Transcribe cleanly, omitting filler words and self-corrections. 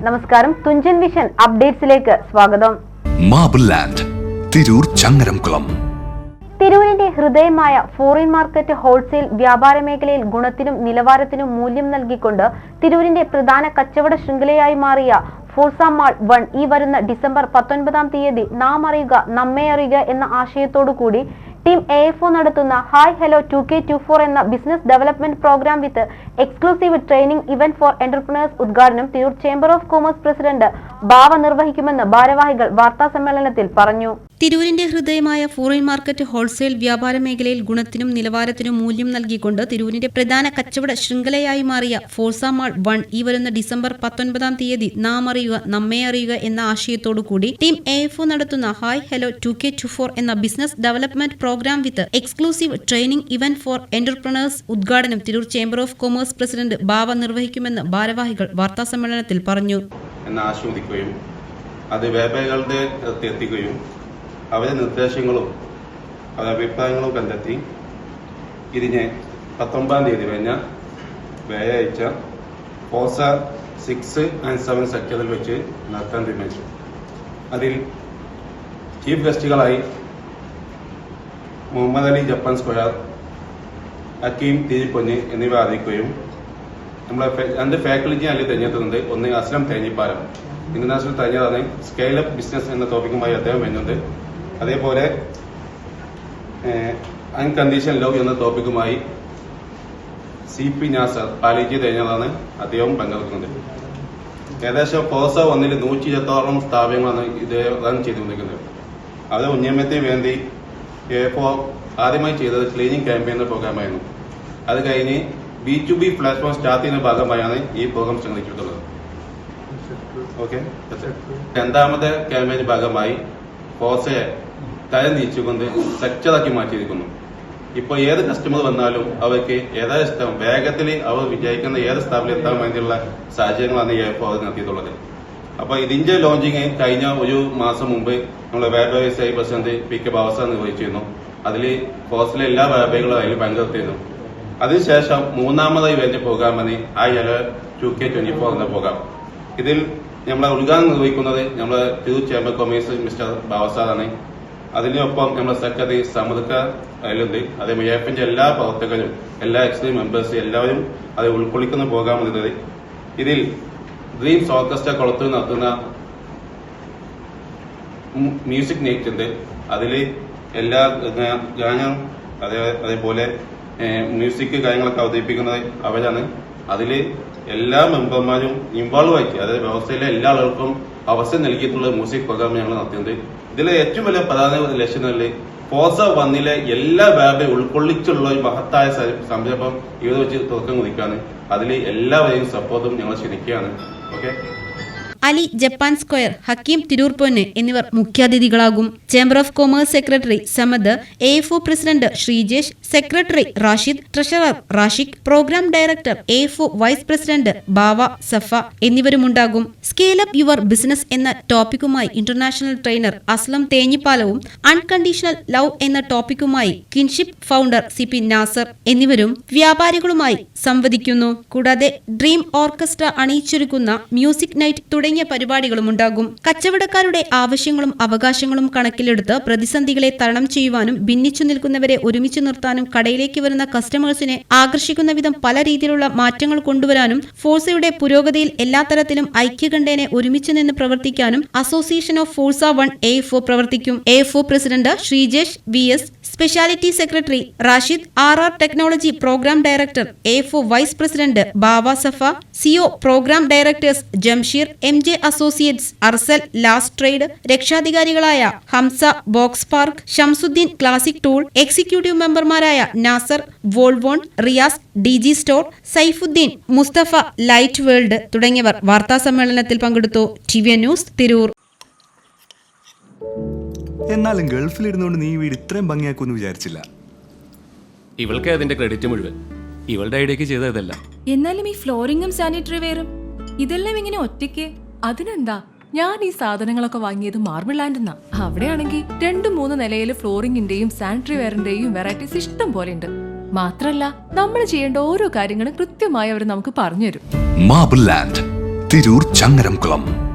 നമസ്കാരം, തുഞ്ചൻ വിഷൻ അപ്ഡേറ്റ്സിലേക്ക് സ്വാഗതം. Marble land, Tirur Changaramkulam. തിരൂരിന്റെ ഹൃദയമായ ഫോറിൻ മാർക്കറ്റ് ഹോൾസെയിൽ വ്യാപാര മേഖലയിൽ ഗുണത്തിനും നിലവാരത്തിനും മൂല്യം നൽകിക്കൊണ്ട് തിരൂരിന്റെ പ്രധാന കച്ചവട ശൃംഖലയായി മാറിയ ഫോഴ്സ മാൾ 1 ഈ വരുന്ന ഡിസംബർ 19-ാം തീയതി നാം അറിയുക നമ്മെ അറിയുക എന്ന ആശയത്തോടു കൂടി ടീം AFO നടത്തുന്ന ഹായ് ഹലോ 2K24 എന്ന business development programme with exclusive training event for entrepreneurs ഉദ്ഘാടനം Tirur chamber of commerce president Bava നിർവഹിക്കുമെന്ന് ഭാരവാഹികൾ വാർത്താ സമ്മേളനത്തിൽ പറഞ്ഞു. തിരൂരിന്റെ ഹൃദയമായ ഫോറിൻ മാർക്കറ്റ് ഹോൾസെയിൽ വ്യാപാര മേഖലയിൽ ഗുണത്തിനും നിലവാരത്തിനും മൂല്യം നൽകിക്കൊണ്ട് തിരൂരിന്റെ പ്രധാന കച്ചവട ശൃംഖലയായി മാറിയ ഫോഴ്സ മാൾ 1 ഈ വരുന്ന ഡിസംബർ 19-ാം തീയതി നാം അറിയുക നമ്മെ അറിയുക എന്ന ആശയത്തോടു കൂടി ടീം AFO നടത്തുന്ന ഹായ് ഹലോ 2K24 എന്ന business development programme with exclusive training event for entrepreneurs ഉദ്ഘാടനം Tirur chamber of commerce president Bava നിർവഹിക്കുമെന്ന് ഭാരവാഹികൾ വാർത്താ സമ്മേളനത്തിൽ പറഞ്ഞു. ആസ്വദിക്കുകയും അത് വ്യാപാരികളുടെ എത്തിക്കുകയും അവരുടെ നിർദ്ദേശങ്ങളും അവരുടെ അഭിപ്രായങ്ങളും കണ്ടെത്തി ഇതിനെ 19-ാം തീയതി കഴിഞ്ഞ വ്യാഴാഴ്ച ഫോഴ്സ 6 and 7 സെക്ടറിൽ വെച്ച് നടത്താൻ തീരുമാനിച്ചു. അതിൽ ചീഫ് ഗസ്റ്റുകളായി മുഹമ്മദ് അലി ജപ്പാൻ സ്ക്വയർ, ഹക്കീം തിരിപ്പൊന്ന് എന്നിവ അറിയിക്കുകയും നമ്മളെ 2 ഫാക്കൽറ്റി അതിൽ തിരഞ്ഞെടുത്തുന്നുണ്ട്. ഒന്ന് അസ്ലം തേഞ്ഞിപ്പാലം, ഇന്റർനാഷണൽ തേഞ്ഞതാണ്. സ്കെയിൽ അപ്പ് ബിസിനസ് എന്ന ടോപ്പിക്കുമായി അദ്ദേഹം വരുന്നുണ്ട്. അതേപോലെ അൺകണ്ടീഷൻ ലവ് എന്ന ടോപ്പിക്കുമായി CP നാസർ പാലിജി തേഞ്ഞതാണ്, അദ്ദേഹം പങ്കെടുക്കുന്നുണ്ട്. ഏകദേശം ഫോഴ്സ 1-ൽ 126 സ്ഥാപനങ്ങളാണ് ഇത് റൺ ചെയ്തുകൊണ്ടിരിക്കുന്നത്. അത് ഉന്നമനത്തിന് വേണ്ടി AFO ആദ്യമായി ചെയ്തത് ക്ലീനിങ് ക്യാമ്പയിൻ എന്ന പ്രോഗ്രാമായിരുന്നു. അത് കഴിഞ്ഞ് B2B പ്ലാറ്റ്ഫോം സ്റ്റാർട്ട് ചെയ്യുന്ന ഭാഗമായാണ് ഈ പ്രോഗ്രാം സംഘടിപ്പിച്ചിട്ടുള്ളത്. ഓക്കെ, രണ്ടാമത്തെ ക്യാമ്പയിന്റെ ഭാഗമായി ഫോഴ്സയെ തരം തിരിച്ചുകൊണ്ട് സെക്ടറാക്കി മാറ്റിയിരിക്കുന്നു. ഇപ്പോൾ ഏത് കസ്റ്റമർ വന്നാലും അവർക്ക് ഏതാ ഇഷ്ടം, വേഗത്തിൽ അവർ വിജയിക്കുന്ന ഏത് സ്ഥാപനത്തിൽ എത്താൻ വേണ്ടിയുള്ള സാഹചര്യങ്ങളാണ് AFO നടത്തിയിട്ടുള്ളത്. അപ്പോൾ ഇതിന്റെ ലോഞ്ചിങ് കഴിഞ്ഞ ഒരു മാസം മുമ്പ് നമ്മളെ വ്യാപാരി പ്രസിഡന്റ് PK ബാവസ നിർവഹിച്ചിരുന്നു. അതിൽ ഫോഴ്സിലെ എല്ലാ വ്യാപാരികളും അതിൽ പങ്കെടുത്തിരുന്നു. അതിനുശേഷം 3ാമതായി വരുന്ന പ്രോഗ്രാമാണ് ഹായ് ഹലോ 2K24 എന്ന പ്രോഗ്രാം. ഇതിൽ നമ്മളെ ഉദ്ഘാടനം നിർവഹിക്കുന്നത് നമ്മളെ തിരൂർ ചേംബർ കൊമേഴ്സ് മിസ്റ്റർ ബാവസാറാണ്. അതിനൊപ്പം നമ്മളെ സെക്രട്ടറി സമുദ്ര അതിലുണ്ട്. അതേപോലെ AFന്റെ എല്ലാ പ്രവർത്തകരും, എല്ലാ എക്സിക്യൂട്ടീവ് മെമ്പേഴ്സ് എല്ലാവരും അത് ഉൾക്കൊള്ളിക്കുന്ന പ്രോഗ്രാമാണ്. ഇതിൽ ഡ്രീംസ് ഓർക്കസ്ട്ര കൊളത്തൂർ നടത്തുന്ന മ്യൂസിക് നൈറ്റ് ഉണ്ട്. അതിൽ എല്ലാ ഗാനം അതേപോലെ മ്യൂസിക് കാര്യങ്ങളൊക്കെ അവതരിപ്പിക്കുന്നത് അവരാണ്. അതിൽ എല്ലാ മെമ്പർമാരും ഇൻവോൾവ് ആയിട്ട്, അതായത് വ്യവസ്ഥയിലെ എല്ലാ ആളുകൾക്കും അവസരം നൽകിയിട്ടുള്ള മ്യൂസിക് പ്രോഗ്രാം ഞങ്ങൾ നടത്തുന്നുണ്ട്. ഇതിലെ ഏറ്റവും വലിയ പ്രധാന ലക്ഷ്യങ്ങളിൽ ഫോഴ്സ 1-ലെ എല്ലാ വ്യാപാരം ഉൾക്കൊള്ളിച്ചുള്ള ഒരു മഹത്തായ സംരംഭം ഇവിടെ വെച്ച് തുറക്കം കുറിക്കാണ്. അതിൽ എല്ലാവരെയും സപ്പോർട്ടും ഞങ്ങൾ ക്ഷണിക്കുകയാണ്. Okay. Ali Japan square, Hakeem തിരൂർപ്പൊന്ന് എന്നിവർ മുഖ്യാതിഥികളാകും. Chamber of commerce secretary Samad, AFO president Sreejesh, secretary Rashid, treasurer Rashiq, programme director AFO vice president Bava Safa എന്നിവരുമുണ്ടാകും. സ്കെയിൽ അപ്പ് യുവർ ബിസിനസ് എന്ന ടോപ്പിക്കുമായി ഇന്റർനാഷണൽ ട്രെയിനർ അസ്ലം തേഞ്ഞിപ്പാലവും അൺകണ്ടീഷണൽ ലവ് എന്ന ടോപ്പിക്കുമായി കിൻഷിപ്പ് ഫൗണ്ടർ CP നാസർ എന്നിവരും വ്യാപാരികളുമായി സംവദിക്കുന്നു. കൂടാതെ ഡ്രീം ഓർക്കസ്ട്ര അണിയിച്ചൊരുക്കുന്ന മ്യൂസിക് നൈറ്റ് തുടങ്ങിയ പരിപാടികളും ഉണ്ടാകും. കച്ചവടക്കാരുടെ ആവശ്യങ്ങളും അവകാശങ്ങളും കണക്കിലെടുത്ത് പ്രതിസന്ധികളെ തരണം ചെയ്യുവാനും ഭിന്നിച്ചു നിൽക്കുന്നവരെ ഒരുമിച്ച് നിർത്താനും കടയിലേക്ക് വരുന്ന കസ്റ്റമേഴ്സിനെ ആകർഷിക്കുന്ന വിധം പല രീതിയിലുള്ള മാറ്റങ്ങൾ കൊണ്ടുവരാനും ഫോഴ്സയുടെ പുരോഗതിയിൽ എല്ലാ തരത്തിലും ഐക്യകണ്ഠേന ഒരുമിച്ച് നിന്ന് പ്രവർത്തിക്കാനും അസോസിയേഷൻ ഓഫ് ഫോഴ്സ 1 AFO പ്രവർത്തിക്കും. AFO president Sreejesh VS, speciality secretary Rashid, RR technology programme director AFO vice president Bava Safa, CO programme directors Jamsheer, MJ associates, Arsal last trade, രക്ഷാധികാരികളായ Hamza box park, Shamsuddin classic tool, executive മെമ്പർമാരായ നാസർ, വോൾവോൺ, Riyas, DG store, Saifuddin, Musthafa, light world തുടങ്ങിയവർ വാർത്താ സമ്മേളനത്തിൽ പങ്കെടുത്തു. TVN news, Tirur. എന്നാലും ഗൾഫിലിരുന്നുകൊണ്ട് നീ വീട് ഇത്രയും ഭംഗിയാക്കുമെന്ന് വിചാരിച്ചില്ല. ഇവൾക്ക് അതിന്റെ ക്രെഡിറ്റ് മുഴുവൻ ഇവളുടെ ഐഡിയക്ക് ചെയ്തതല്ല. എന്നാലും ഈ ഫ്ലോറിംഗും സാനിറ്ററി വെയറും ഇതെല്ലാം ഇങ്ങനെ ഒറ്റയ്ക്ക്, അതിനെന്താ? ഞാൻ ഈ സാധനങ്ങളൊക്കെ വാങ്ങിയത് മാർബിൾ ലാൻഡെന്നാ. അവിടെയാണെങ്കിൽ 2-3 നിലയിൽ ഫ്ലോറിംഗിന്റെയും സാനിറ്ററി വെയറിന്റെയും വെറൈറ്റീസ് ഇഷ്ടം പോലെ ഉണ്ട്. മാത്രല്ല നമ്മൾ ചെയ്യേണ്ട ഓരോ കാര്യങ്ങളും കൃത്യമായി അവർ നമുക്ക് പറഞ്ഞു തരും. Marble land, Tirur Changaramkulam.